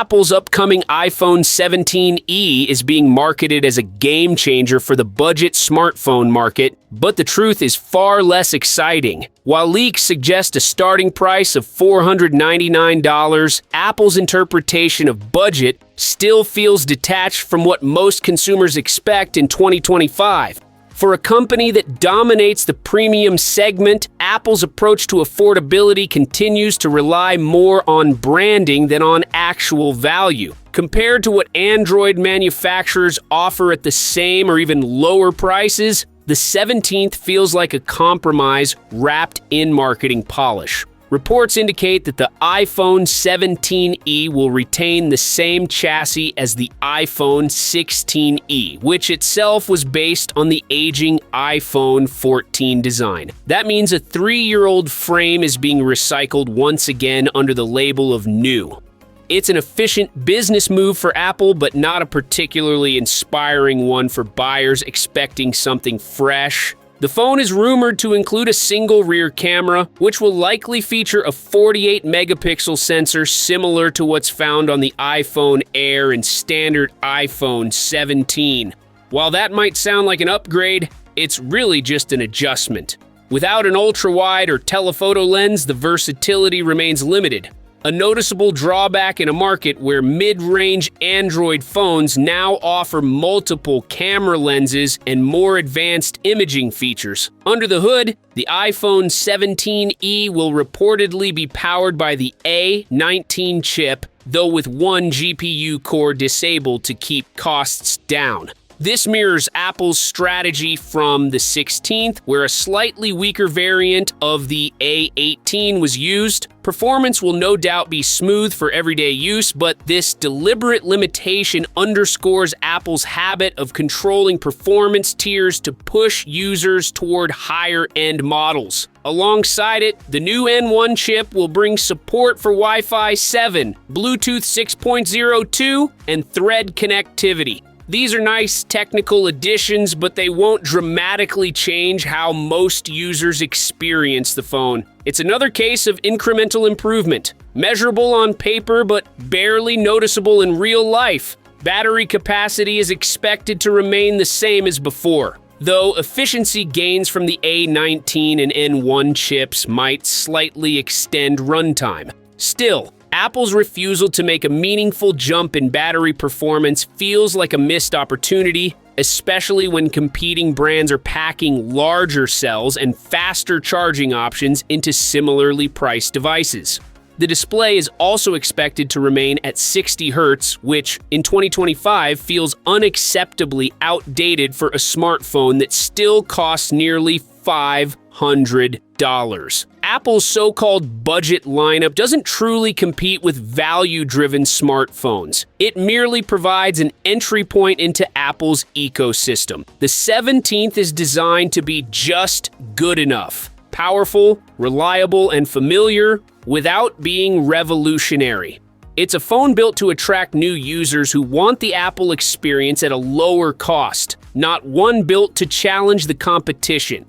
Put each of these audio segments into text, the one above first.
Apple's upcoming iPhone 17e is being marketed as a game changer for the budget smartphone market, but the truth is far less exciting. While leaks suggest a starting price of $499, Apple's interpretation of budget still feels detached from what most consumers expect in 2025. For a company that dominates the premium segment, Apple's approach to affordability continues to rely more on branding than on actual value. Compared to what Android manufacturers offer at the same or even lower prices, the 17th feels like a compromise wrapped in marketing polish. Reports indicate that the iPhone 17e will retain the same chassis as the iPhone 16e, which itself was based on the aging iPhone 14 design. That means a 3-year-old frame is being recycled once again under the label of new. It's an efficient business move for Apple, but not a particularly inspiring one for buyers expecting something fresh. The phone is rumored to include a single rear camera, which will likely feature a 48-megapixel sensor similar to what's found on the iPhone Air and standard iPhone 17. While that might sound like an upgrade, it's really just an adjustment. Without an ultra-wide or telephoto lens, the versatility remains limited. A noticeable drawback in a market where mid-range Android phones now offer multiple camera lenses and more advanced imaging features. Under the hood, the iPhone 17e will reportedly be powered by the A19 chip, though with one GPU core disabled to keep costs down. This mirrors Apple's strategy from the 16th, where a slightly weaker variant of the A18 was used. Performance will no doubt be smooth for everyday use, but this deliberate limitation underscores Apple's habit of controlling performance tiers to push users toward higher-end models. Alongside it, the new N1 chip will bring support for Wi-Fi 7, Bluetooth 6.02, and Thread connectivity. These are nice technical additions, but they won't dramatically change how most users experience the phone. It's another case of incremental improvement, measurable on paper but barely noticeable in real life. Battery capacity is expected to remain the same as before, though efficiency gains from the A19 and N1 chips might slightly extend runtime. Still, Apple's refusal to make a meaningful jump in battery performance feels like a missed opportunity, especially when competing brands are packing larger cells and faster charging options into similarly priced devices. The display is also expected to remain at 60 Hz, which in 2025 feels unacceptably outdated for a smartphone that still costs nearly $500. Apple's so-called budget lineup doesn't truly compete with value-driven smartphones. It merely provides an entry point into Apple's ecosystem. The 17th is designed to be just good enough. Powerful, reliable, and familiar without being revolutionary. It's a phone built to attract new users who want the Apple experience at a lower cost, not one built to challenge the competition.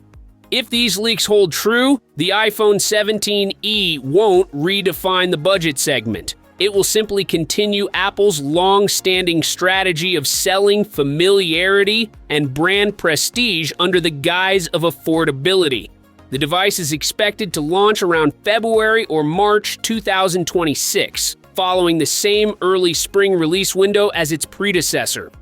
If these leaks hold true, the iPhone 17e won't redefine the budget segment. It will simply continue Apple's long-standing strategy of selling familiarity and brand prestige under the guise of affordability. The device is expected to launch around February or March 2026, following the same early spring release window as its predecessor.